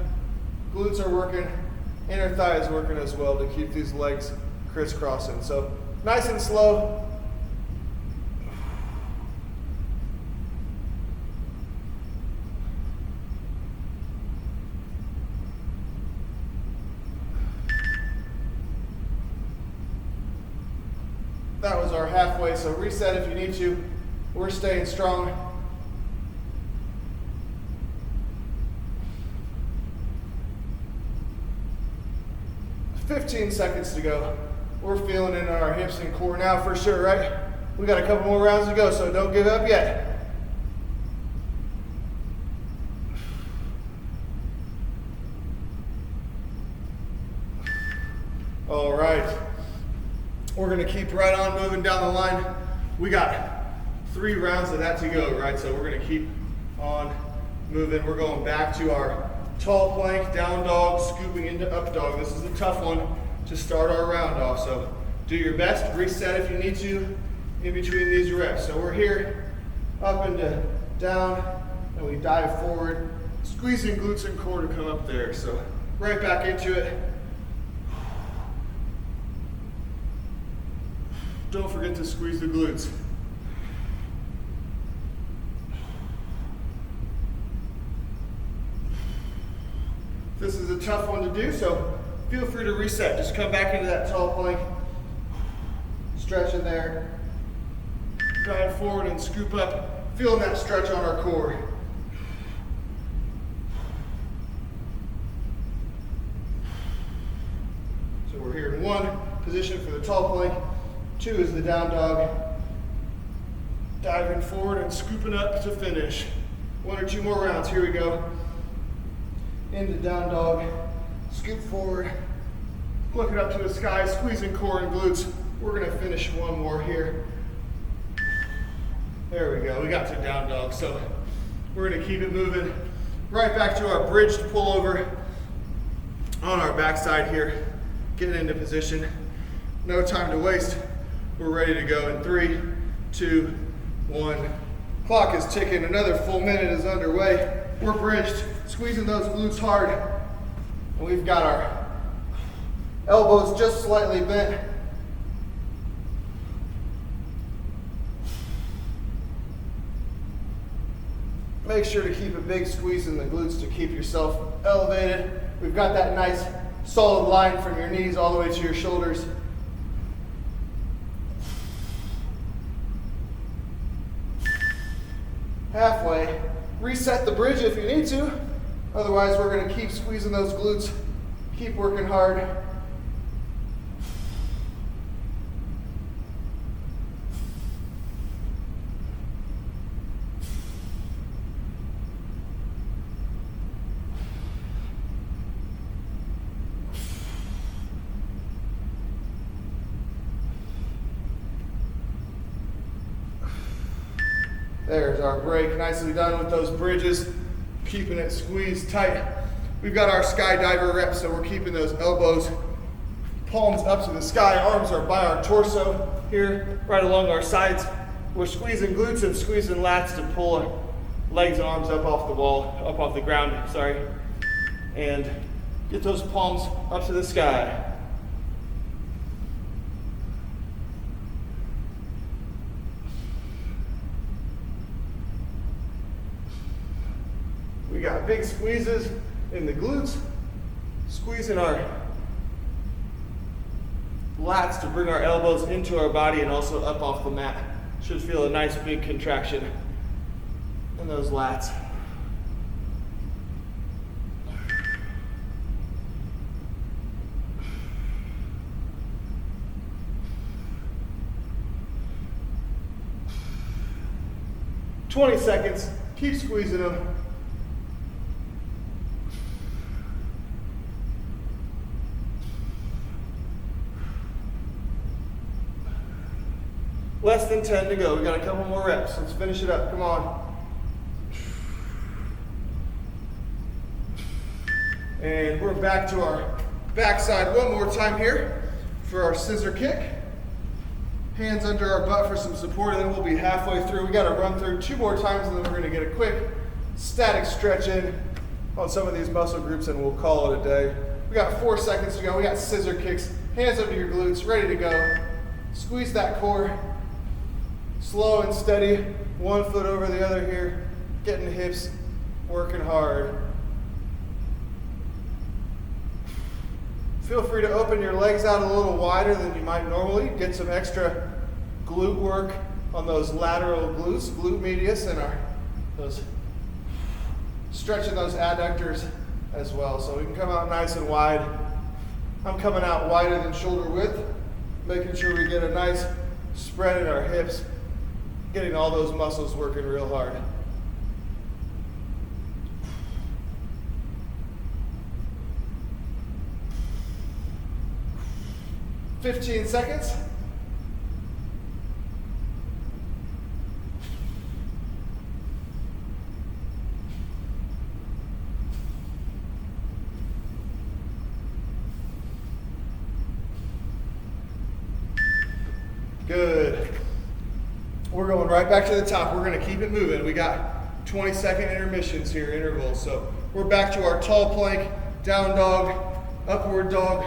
Glutes are working, inner thigh is working as well to keep these legs crisscrossing. So nice and slow. That was our halfway, so reset if you need to. We're staying strong. "15 seconds to go. We're feeling it in our hips and core now for sure, right? We got a couple more rounds to go, so don't give up yet. All right. We're gonna keep right on moving down the line. We got 3 rounds of that to go, right? So we're gonna keep on moving. We're going back to our tall plank, down dog, scooping into up dog. This is a tough one to start our round off. So do your best, reset if you need to in between these reps. So we're here, up and down, and we dive forward, squeezing glutes and core to come up there. So right back into it. Don't forget to squeeze the glutes. This is a tough one to do, so feel free to reset. Just come back into that tall plank, stretch in there, dive forward and scoop up, feeling that stretch on our core. So we're here in 1 position for the tall plank, 2 is the down dog, diving forward and scooping up to finish. 1 or 2 more rounds, here we go. Into down dog, scoop forward, looking up to the sky, squeezing core and glutes. We're gonna finish 1 more here. There we go, we got to down dog. So we're gonna keep it moving. Right back to our bridged pullover on our backside here. Getting into position. No time to waste. We're ready to go in 3, 2, 1. Clock is ticking, another full minute is underway. We're bridged, squeezing those glutes hard. And we've got our elbows just slightly bent. Make sure to keep a big squeeze in the glutes to keep yourself elevated. We've got that nice solid line from your knees all the way to your shoulders. Halfway. Reset the bridge if you need to. Otherwise, we're going to keep squeezing those glutes. Keep working hard. There's our break, nicely done with those bridges, keeping it squeezed tight. We've got our Skydiver Reps, so we're keeping those elbows, palms up to the sky, arms are by our torso here, right along our sides. We're squeezing glutes and squeezing lats to pull our legs and arms up off the wall, up off the ground, sorry. And get those palms up to the sky. We got big squeezes in the glutes, squeezing our lats to bring our elbows into our body and also up off the mat. Should feel a nice big contraction in those lats. "20 seconds, keep squeezing them. Less than 10 to go. We got a couple more reps. Let's finish it up. Come on. And we're back to our backside one more time here for our scissor kick. Hands under our butt for some support, and then we'll be halfway through. We got to run through 2 more times, and then we're going to get a quick static stretch in on some of these muscle groups, and we'll call it a day. We got 4 seconds to go. We got scissor kicks. Hands under your glutes, ready to go. Squeeze that core. Slow and steady, 1 foot over the other here, getting the hips working hard. Feel free to open your legs out a little wider than you might normally, get some extra glute work on those lateral glutes, glute medius, and those stretching those adductors as well. So we can come out nice and wide. I'm coming out wider than shoulder width, making sure we get a nice spread in our hips, getting all those muscles working real hard. "15 seconds. Good. We're going right back to the top. We're going to keep it moving. We got 20-second intermissions here, intervals. So we're back to our tall plank, down dog, upward dog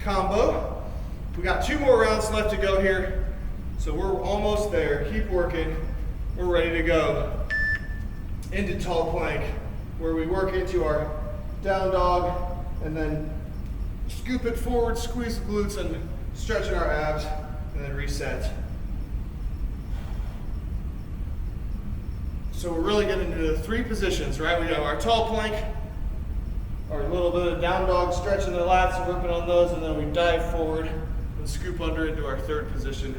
combo. We got 2 more rounds left to go here. So we're almost there. Keep working. We're ready to go into tall plank, where we work into our down dog and then scoop it forward, squeeze the glutes and stretching our abs, and then reset. So we're really getting into the 3 positions, right? We got our tall plank, our little bit of down dog, stretching the lats and working on those, and then we dive forward and scoop under into our 3rd position.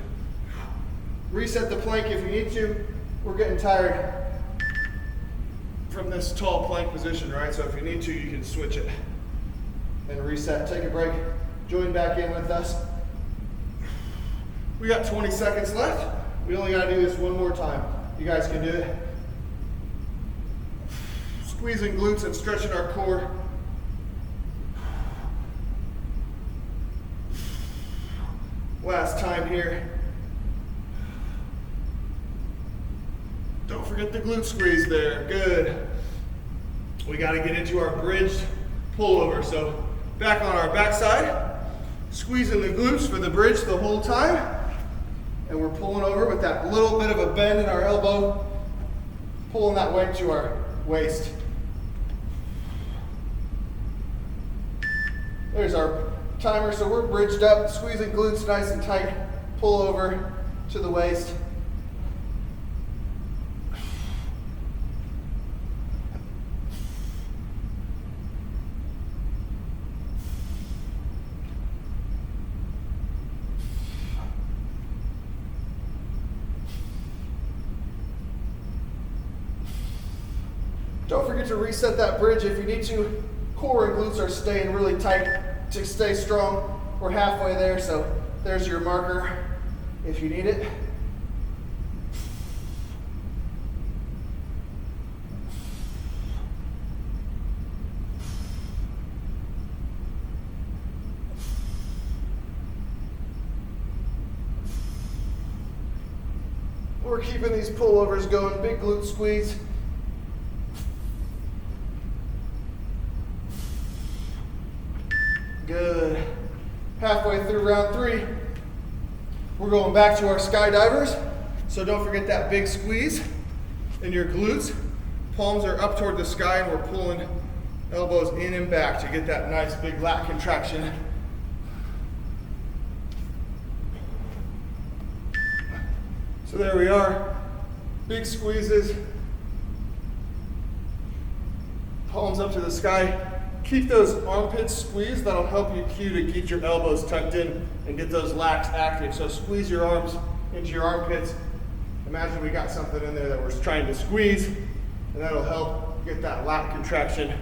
Reset the plank if you need to. We're getting tired from this tall plank position, right? So if you need to, you can switch it and reset. Take a break, join back in with us. We got 20 seconds left. We only got to do this 1 more time. You guys can do it. Squeezing glutes and stretching our core. Last time here. Don't forget the glute squeeze there. Good. We got to get into our bridged pullover. So back on our backside, squeezing the glutes for the bridge the whole time. And we're pulling over with that little bit of a bend in our elbow, pulling that weight to our waist. There's our timer. So we're bridged up, squeezing glutes nice and tight, pull over to the waist. Don't forget to reset that bridge if you need to. Core and glutes are staying really tight to stay strong. We're halfway there, so there's your marker if you need it. We're keeping these pullovers going. Big glute squeeze. Good. Halfway through round 3, we're going back to our skydivers. So don't forget that big squeeze in your glutes. Palms are up toward the sky and we're pulling elbows in and back to get that nice big lat contraction. So there we are. Big squeezes. Palms up to the sky. Keep those armpits squeezed. That'll help you cue to keep your elbows tucked in and get those lats active. So squeeze your arms into your armpits. Imagine we got something in there that we're trying to squeeze, and that'll help get that lat contraction.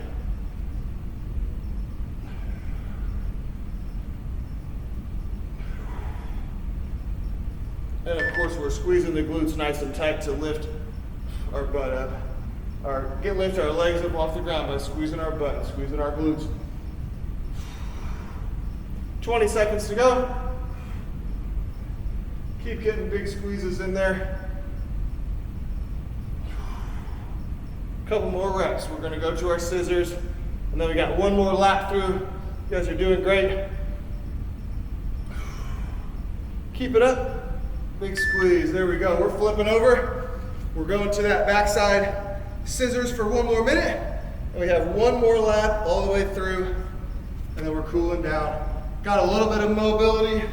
And of course, we're squeezing the glutes nice and tight to lift our butt up. Lift our legs up off the ground by squeezing our butt and squeezing our glutes. 20 seconds to go. Keep getting big squeezes in there. Couple more reps. We're gonna go to our scissors, and then we got 1 more lap through. You guys are doing great. Keep it up. Big squeeze. There we go. We're flipping over. We're going to that backside. Scissors for 1 more minute, and we have 1 more lap all the way through, and then we're cooling down. Got a little bit of mobility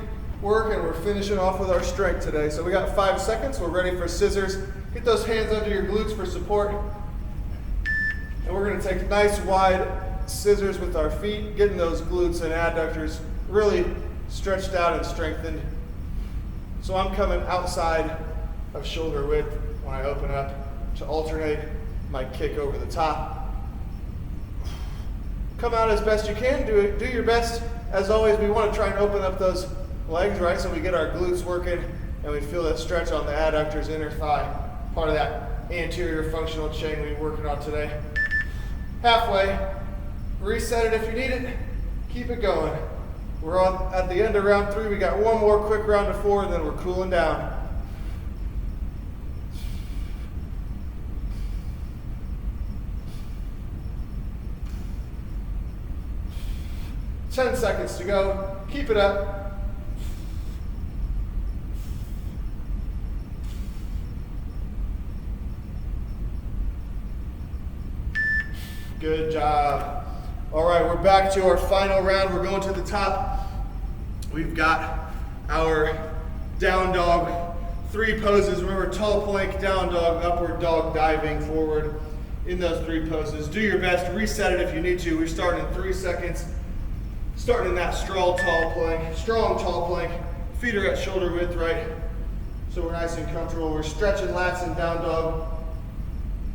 work, and we're finishing off with our strength today. So we got 5 seconds. We're ready for scissors. Get those hands under your glutes for support. And we're gonna take nice wide scissors with our feet, getting those glutes and adductors really stretched out and strengthened. So I'm coming outside of shoulder width when I open up to alternate my kick over the top. Come out as best you can, do your best. As always, we want to try and open up those legs, right? So we get our glutes working and we feel that stretch on the adductors, inner thigh, part of that anterior functional chain we're working on today. Halfway, reset it if you need it, keep it going. We're on at the end of round 3. We got one more quick round of 4 and then we're cooling down. Ten seconds to go. Keep it up. Good job. All right, we're back to our final round. We're going to the top. We've got our down dog, 3 poses. Remember, tall plank, down dog, upward dog, diving forward in those 3 poses. Do your best. Reset it if you need to. We're starting in 3 seconds. Starting in that strong tall plank. Feet are at shoulder width, right? So we're nice and comfortable. We're stretching lats and down dog.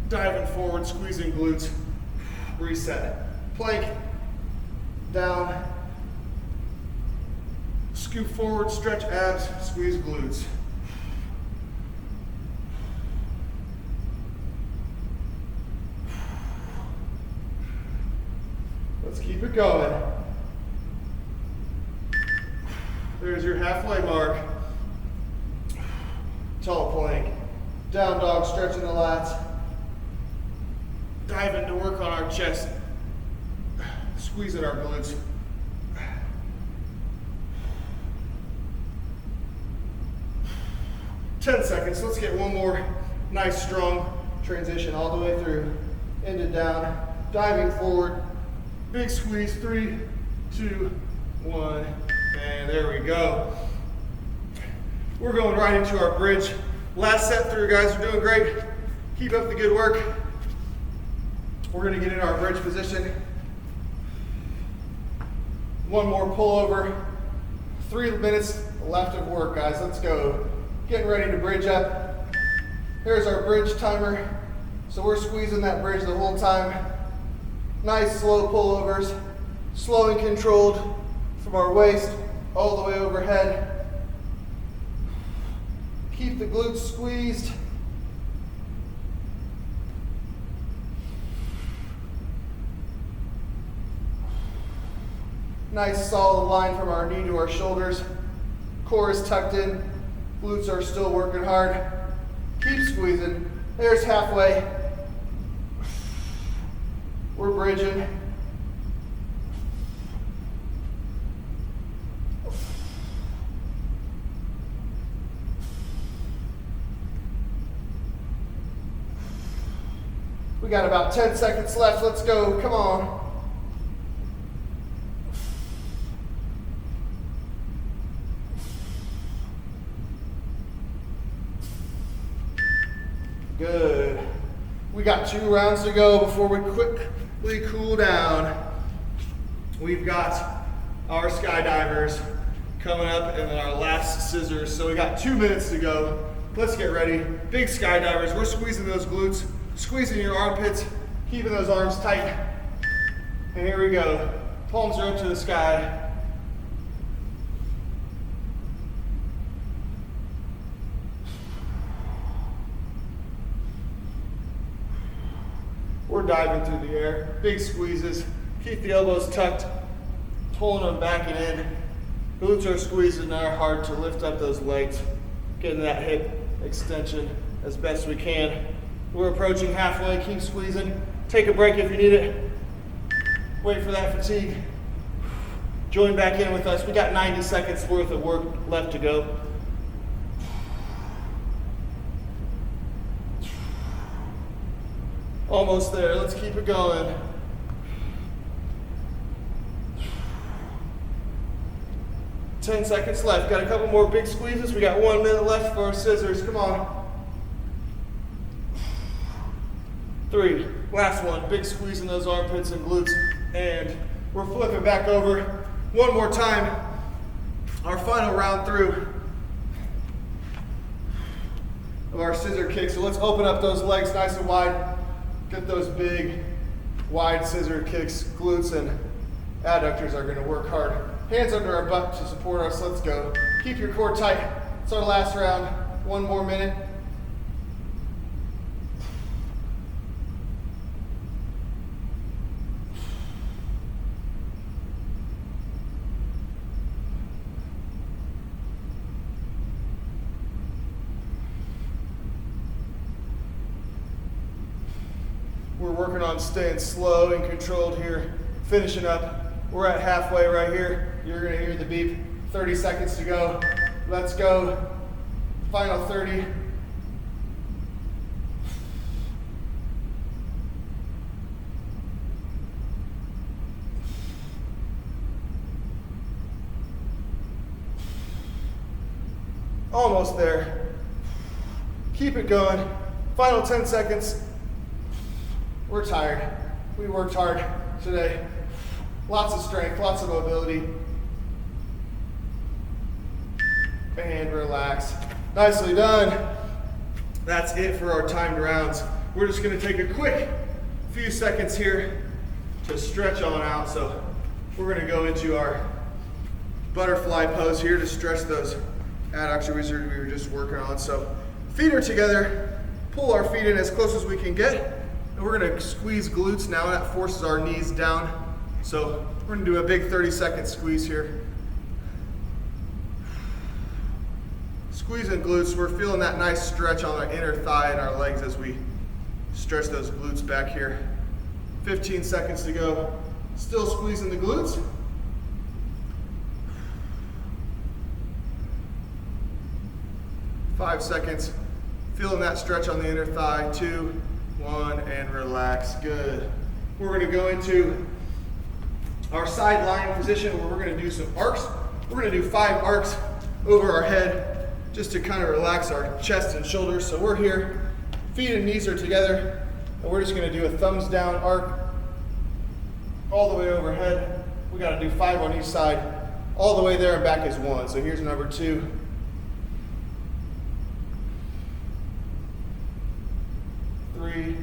Diving forward, squeezing glutes. Reset. Plank, down. Scoop forward, stretch abs, squeeze glutes. Let's keep it going. There's your halfway mark. Tall plank. Down dog, stretching the lats. Diving to work on our chest. Squeezing our glutes. Ten seconds. Let's get one more nice strong transition all the way through. End it down. Diving forward. Big squeeze. 3, 2, 1. And there we go. We're going right into our bridge. Last set through, guys. We're doing great. Keep up the good work. We're going to get in our bridge position. One more pullover. 3 minutes left of work, guys. Let's go. Getting ready to bridge up. Here's our bridge timer. So we're squeezing that bridge the whole time. Nice slow pullovers. Slow and controlled from our waist all the way overhead. Keep the glutes squeezed. Nice solid line from our knee to our shoulders. Core is tucked in. Glutes are still working hard. Keep squeezing. There's halfway. We're bridging. We got about 10 seconds left. Let's go. Come on. Good. We got 2 rounds to go before we quickly cool down. We've got our skydivers coming up and then our last scissors. So we got 2 minutes to go. Let's get ready. Big skydivers. We're squeezing those glutes, squeezing your armpits, keeping those arms tight. And here we go. Palms are up to the sky. We're diving through the air. Big squeezes. Keep the elbows tucked, pulling them back and in. Glutes are squeezing now hard to lift up those legs, getting that hip extension as best we can. We're approaching halfway. Keep squeezing. Take a break if you need it. Wait for that fatigue. Join back in with us. We got 90 seconds worth of work left to go. Almost there. Let's keep it going. 10 seconds left. Got a couple more big squeezes. We got 1 minute left for our scissors. Come on. 3, last one. Big squeeze in those armpits and glutes. And we're flipping back over. One more time. Our final round through of our scissor kick. So let's open up those legs nice and wide. Get those big, wide scissor kicks. Glutes and adductors are going to work hard. Hands under our butt to support us. Let's go. Keep your core tight. It's our last round. 1 more minute. We're working on staying slow and controlled here. Finishing up. We're at halfway right here. You're gonna hear the beep. 30 seconds to go. Let's go. Final 30. Almost there. Keep it going. Final 10 seconds. We're tired. We worked hard today. Lots of strength, lots of mobility. And relax. Nicely done. That's it for our timed rounds. We're just gonna take a quick few seconds here to stretch on out. So we're gonna go into our butterfly pose here to stretch those adductors we were just working on. So feet are together, pull our feet in as close as we can get, and we're gonna squeeze glutes now. That forces our knees down. So we're gonna do a big 30-second squeeze here. Squeezing glutes, we're feeling that nice stretch on our inner thigh and our legs as we stretch those glutes back here. 15 seconds to go. Still squeezing the glutes. Five seconds. Feeling that stretch on the inner thigh. 2, 1, and relax. Good. We're gonna go into our side lying position where we're gonna do some arcs. We're gonna do 5 arcs over our head just to kind of relax our chest and shoulders. So we're here, feet and knees are together, and we're just gonna do a thumbs down arc all the way overhead. We gotta do 5 on each side. All the way there and back is 1. So here's number 2. 3,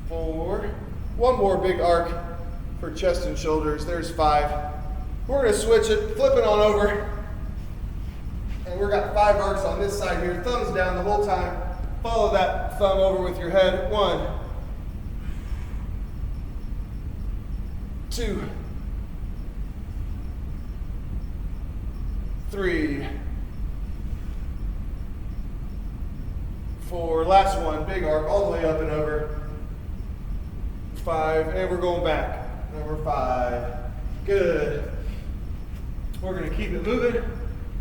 4. One more big arc for chest and shoulders. There's 5. We're gonna switch it, flip it on over. And we've got 5 arcs on this side here. Thumbs down the whole time. Follow that thumb over with your head. 1, 2, 3, 4. Last one, big arc all the way up and over. 5, and we're going back. Number 5. Good. We're gonna keep it moving.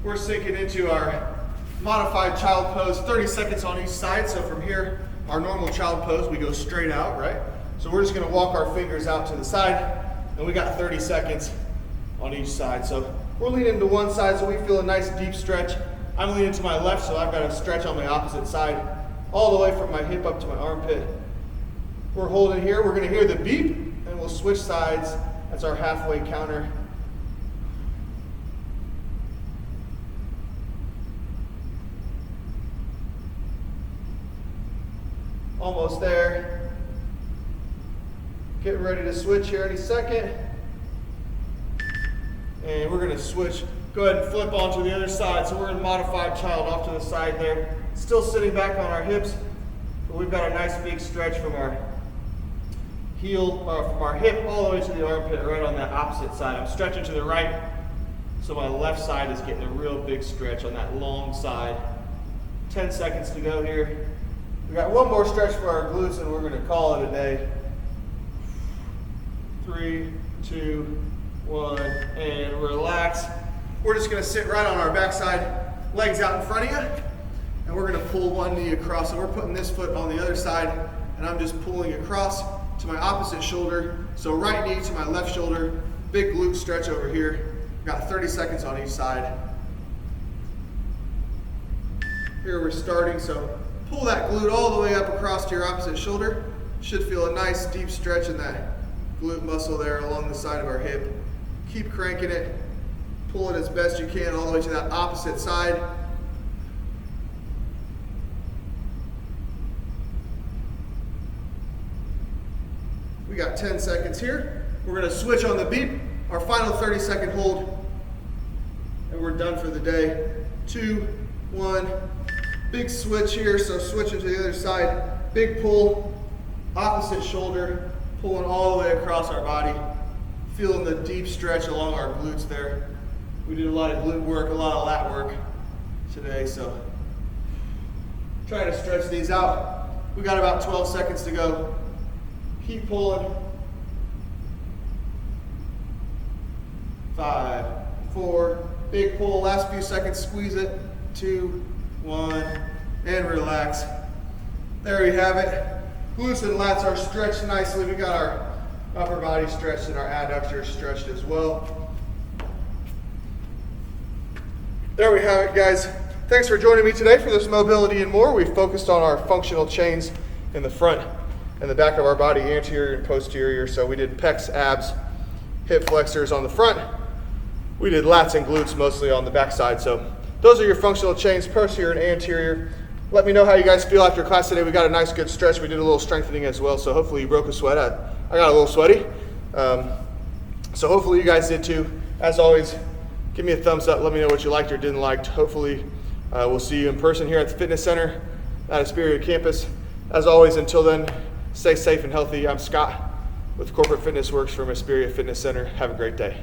We're sinking into our modified child pose, 30 seconds on each side. So from here, our normal child pose, we go straight out, right? So we're just gonna walk our fingers out to the side, and we got 30 seconds on each side. So we're leaning to one side, so we feel a nice deep stretch. I'm leaning to my left, so I've got a stretch on my opposite side, all the way from my hip up to my armpit. We're holding here, we're gonna hear the beep, and we'll switch sides. That's our halfway counter. Almost there. Getting ready to switch here any second. And we're gonna switch. Go ahead and flip onto the other side. So we're in modified child off to the side there. Still sitting back on our hips, but we've got a nice big stretch from our heel, from our hip all the way to the armpit, right on that opposite side. I'm stretching to the right, so my left side is getting a real big stretch on that long side. 10 seconds to go here. We got one more stretch for our glutes, and we're gonna call it a day. 3, 2, 1, and relax. We're just gonna sit right on our backside, legs out in front of you, and we're gonna pull one knee across. So we're putting this foot on the other side, and I'm just pulling across to my opposite shoulder. So right knee to my left shoulder, big glute stretch over here. Got 30 seconds on each side. Here we're starting, so pull that glute all the way up across to your opposite shoulder. Should feel a nice deep stretch in that glute muscle there along the side of our hip. Keep cranking it. Pull it as best you can all the way to that opposite side. We got 10 seconds here. We're going to switch on the beep. Our final 30-second hold. And we're done for the day. 2, 1. Big switch here, so switching to the other side. Big pull, opposite shoulder, pulling all the way across our body. Feeling the deep stretch along our glutes there. We did a lot of glute work, a lot of lat work today, so trying to stretch these out. We got about 12 seconds to go. Keep pulling. 5, 4, big pull, last few seconds, squeeze it. 2, 1, and relax. There we have it. Glutes and lats are stretched nicely. We got our upper body stretched and our adductors stretched as well. There we have it, guys. Thanks for joining me today for this mobility and more. We've focused on our functional chains in the front and the back of our body, anterior and posterior. So we did pecs, abs, hip flexors on the front. We did lats and glutes mostly on the back side. So those are your functional chains, posterior and anterior. Let me know how you guys feel after class today. We got a nice good stretch. We did a little strengthening as well. So hopefully you broke a sweat. I got a little sweaty. So hopefully you guys did too. As always, give me a thumbs up. Let me know what you liked or didn't like. Hopefully we'll see you in person here at the fitness center at Hesperia campus. As always, until then, stay safe and healthy. I'm Scott with Corporate Fitness Works from Hesperia Fitness Center. Have a great day.